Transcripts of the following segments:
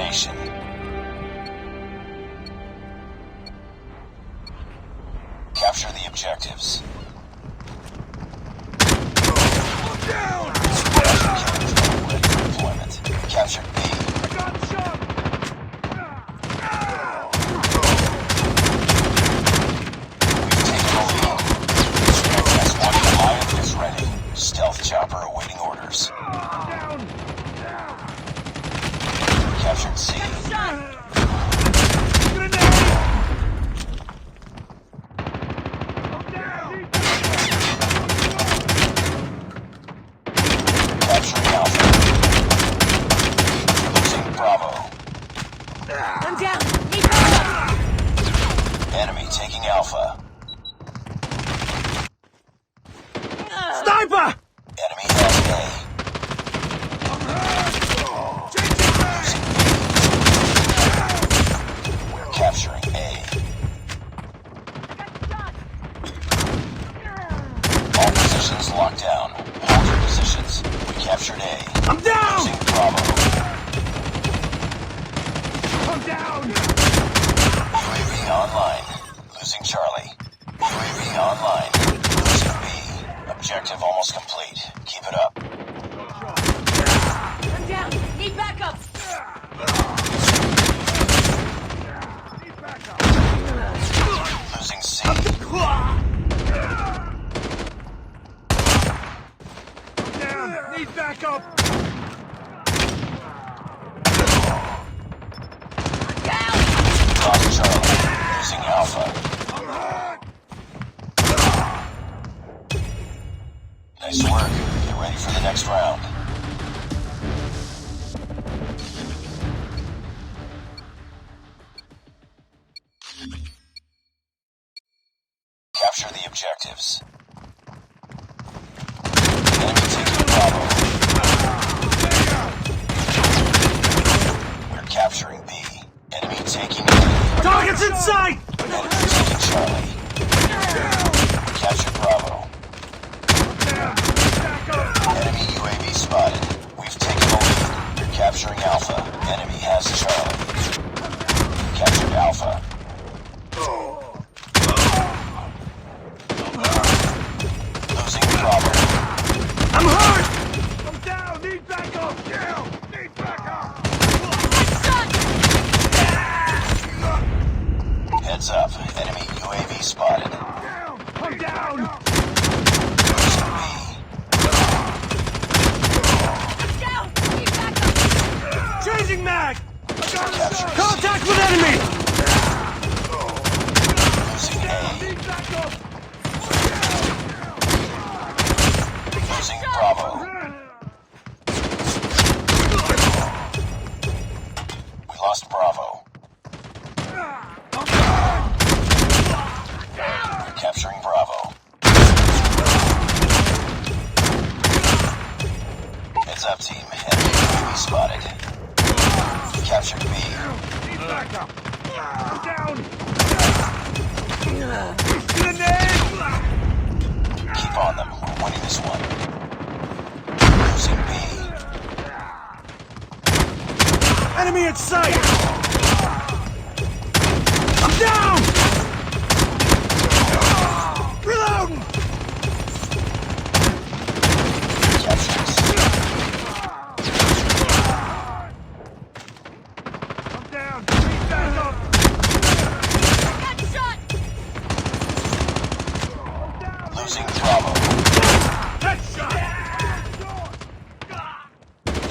information. Capture the objectives. Down! Ready for deployment. Captured B. I got shot! We've taken the lead. S1 Goliath is ready. Stealth chopper awaiting orders. Down! Captured C. Grenade! I'm down! Capturing Alpha. Losing Bravo. I'm down! Need backup! Enemy taking Alpha. Sniper! Enemy has A. We're capturing A. All positions locked down. Hold your positions. We captured A. I'm down! Losing Bravo. I'm down! UAV online. Losing Charlie. UAV online. Losing B. Objective almost complete. Keep it up. I'm down! Need backup! Losing C. Down! Need backup! Down! Lost Charlie. Losing Alpha. Nice work. Get ready for the next round. Capture the objectives. Enemy taking Bravo. We're capturing B. Enemy taking A. Target's in sight! Enemy taking Charlie. Capture Bravo. Enemy UAV spotted. We've taken the lead. We're capturing Alpha. Enemy has Charlie. Captured Alpha. Losing Bravo. I'm hurt! I'm down! Need backup! Down! Need backup! Heads up. Enemy UAV spotted. Down! I'm down! Losing B. I'm down! Need backup! Changing mag! I got Capture shot! C. Contact with enemy! Losing A. Need backup! Losing Bravo. We lost Bravo. We're capturing Bravo. Heads up, team. Enemy UAV spotted. Captured B. Need backup! I'm down! Grenade! Keep on them. We're winning this one. Losing B. Enemy in sight! I'm down! Reloading! Capturing C. I'm down! Need backup! Got shot! Losing Bravo. Headshot!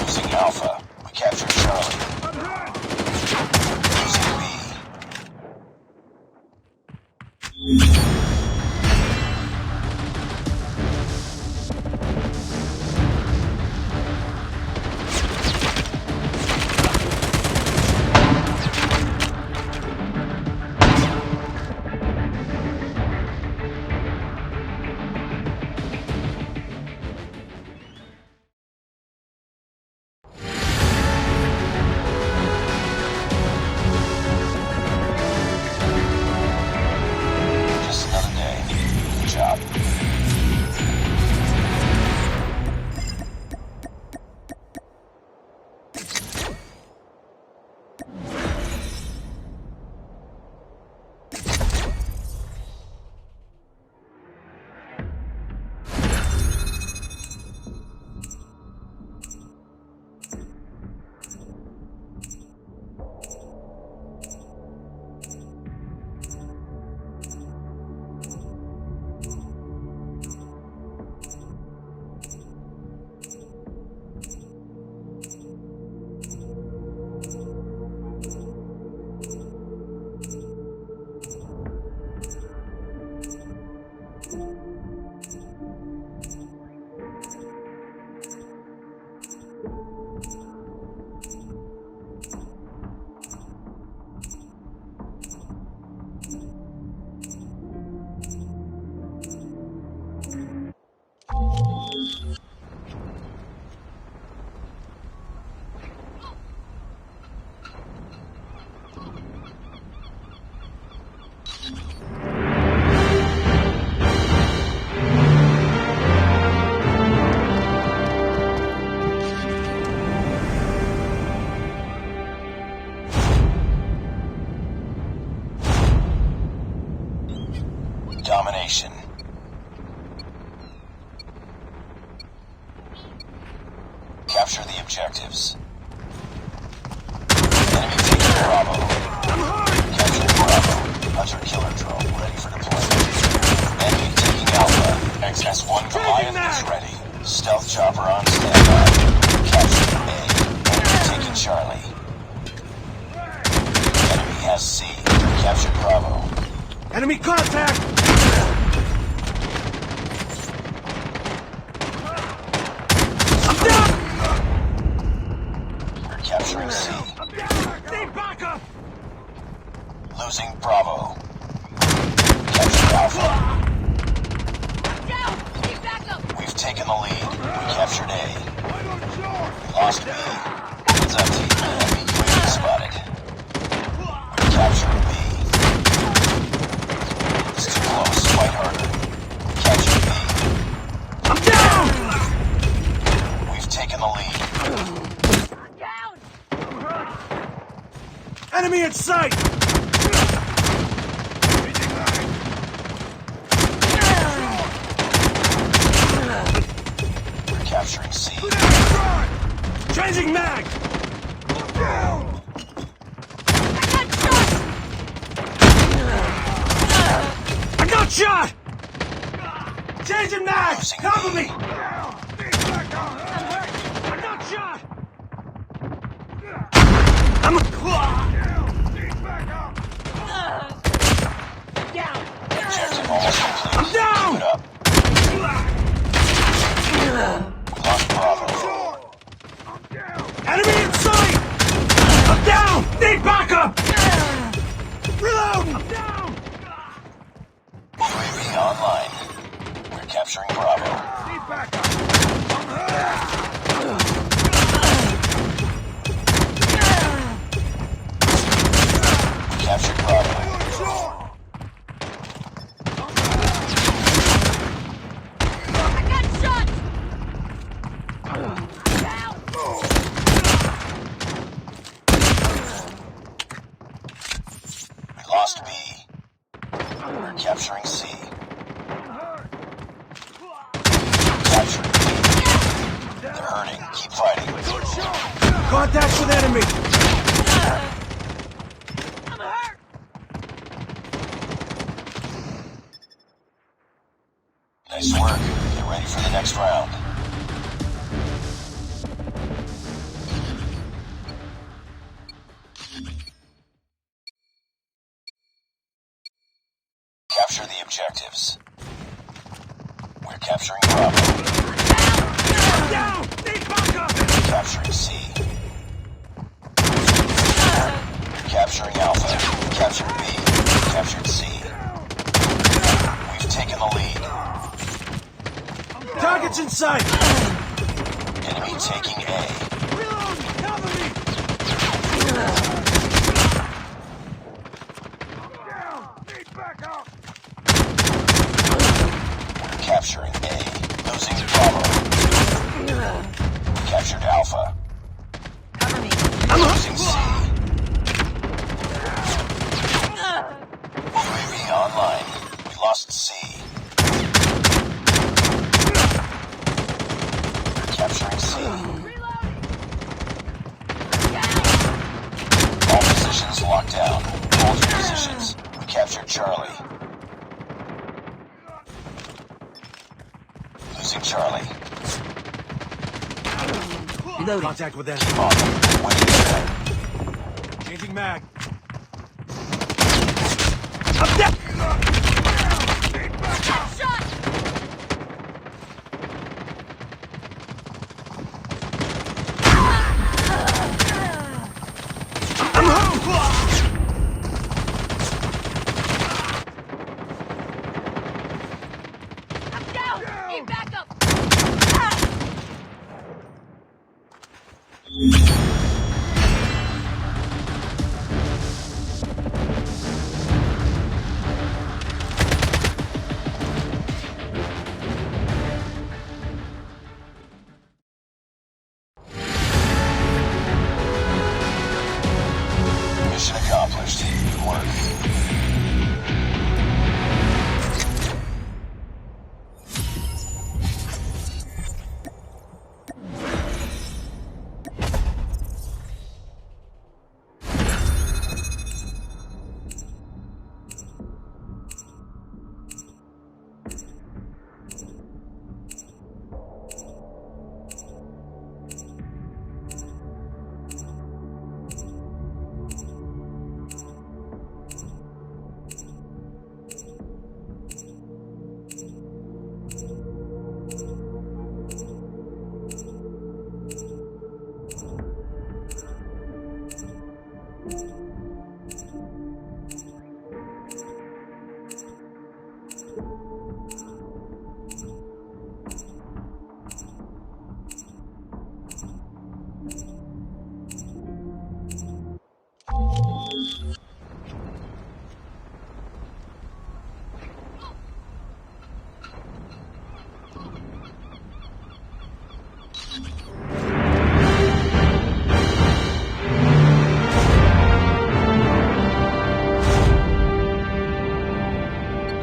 Losing Alpha. We captured Charlie. I'm hurt! Losing B. Domination. Capture the objectives. Enemy taking Bravo. Capture Bravo. Hunter-killer drone ready for deployment. Enemy taking Alpha. XS-1 Goliath is ready. Stealth chopper on standby. Capture A. Enemy taking Charlie. Enemy has C. Capture Bravo. Enemy contact! I'm down! We're capturing C. I'm down! Need backup! Losing Bravo. Capture Alpha. Down! Need backup! We've taken the lead. We captured A. Right on shore! We lost B. Heads up, team. Enemy UAV spotted. We captured B. It's too close. Fight harder. Capture B. I'm down! We've taken the lead. Down! Enemy in sight! We're capturing C. Changing mag! Down! I got shot! I got shot! Changing mag! Losing Cover B. me! I got shot! I'm Down! Objective almost complete. I'm down! Keep it up. We lost Bravo. Enemy in sight! I'm down! Need backup! Reload! I'm down! UAV online. We're capturing Bravo. Need backup! We captured Bravo. I got shot! Down! We lost B. We're capturing C. Capturing B. They're hurting. Keep fighting. Contact with enemy! I'm hurt! Nice work. Get ready for the next round. Capture the objectives. We're capturing Bravo. I'm down! Need backup! Capturing C. Capturing Alpha. Captured B. Captured C. We've taken the lead. Target's in sight! Enemy taking A. Reload! Cover me! Down! Need backup! We're capturing A. Losing Bravo. Captured Alpha. Cover me. I'm Losing C. Charlie. Losing Charlie. Reloading. Contact with them. Keep on them. Winning there. Changing mag. I'm dead! Got shot! I'm home! I'm down! Need backup! Mission accomplished. Good work.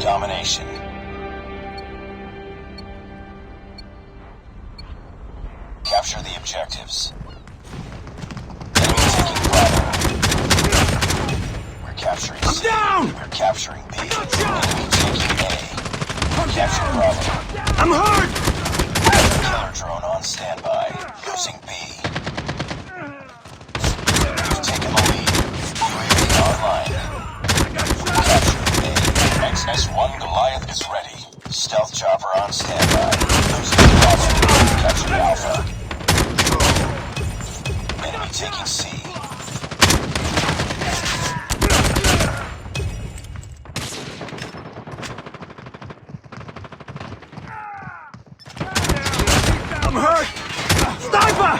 Domination. Capture the objectives. Enemy taking Bravo. We're capturing C. down! We're capturing B. got shot! Enemy taking A. Capture Bravo. I'm hurt! Killer drone on standby. Losing B. We've taken the lead. UAV online. Capturing A. XS-1 Goliath is ready. Stealth chopper on standby. Losing Bravo. Captured Alpha. Enemy taking C. I'm hurt! Sniper!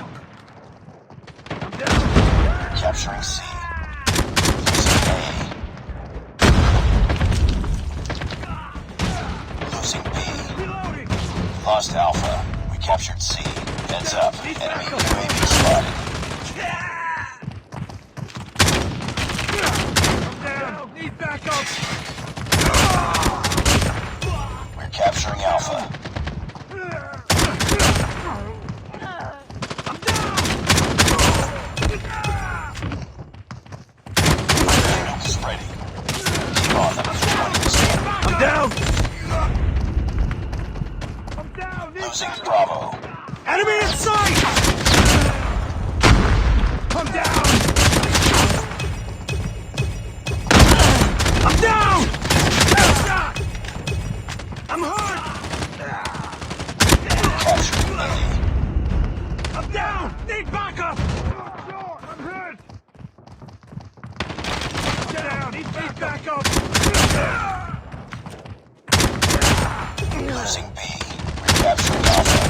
Capturing C. Losing A. Losing B. Reloading! Lost Alpha. We captured C. Heads up. Enemy UAV spotted. I'm down! Need backup! We're capturing Alpha. I'm down! Nuke is ready. Keep on them. 20%. I'm down! I'm down! Need Losing backup! Bravo. Enemy in sight! I'm down! I'm down! Headshot! I'm hurt! Capturing A. I'm down! Need backup! I'm hurt! Get down! Need backup! Losing B. We're capturing Alpha.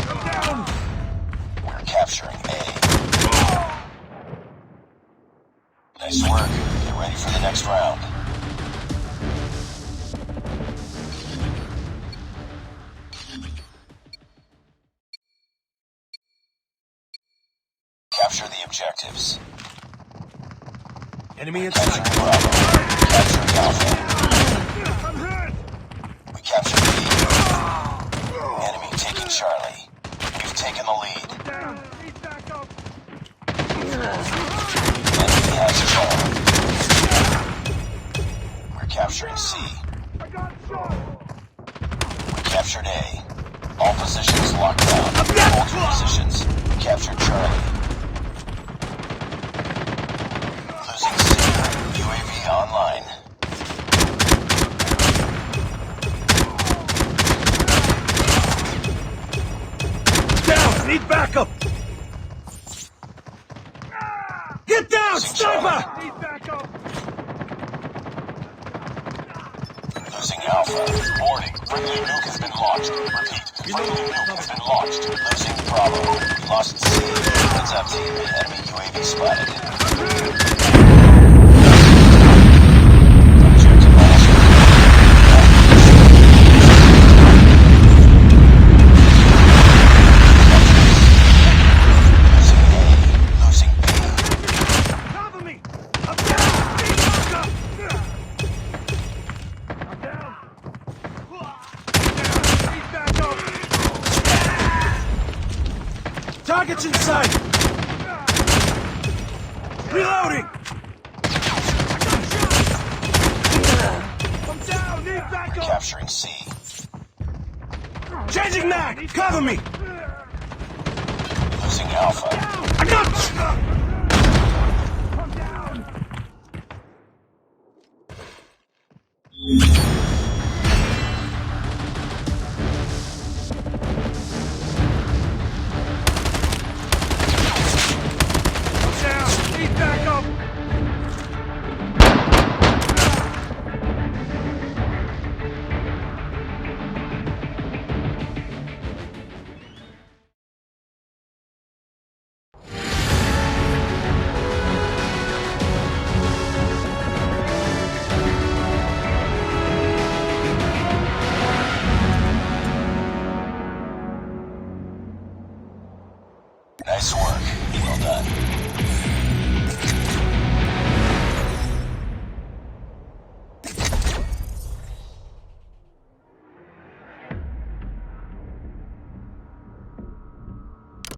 I'm down! We're capturing A. Nice work. Get ready for the next round. Capture the objectives. Enemy in Capturing sight! Bravo. Capturing Alpha. I'm hurt! We captured B. Enemy taking Charlie. We've taken the lead. Down! Need backup! Enemy has Charlie. We're capturing C. I got shot! We captured A. All positions locked down. Hold your positions. We captured Charlie. Losing C. UAV online. Down! Need backup! Get down! Sniper! Need backup! Losing Alpha. Warning. Friendly nuke has been launched. Repeat. Friendly nuke has been launched. Losing Bravo. We lost C. Heads up, team. Enemy UAV spotted. Objective lost. Losing A. Losing B. Cover me! I'm down! Need backup! I'm down! Need backup! Target's in sight! Reloading! I'm down! Need backup! Capturing C. Changing mag! Cover me! Losing Alpha. I got...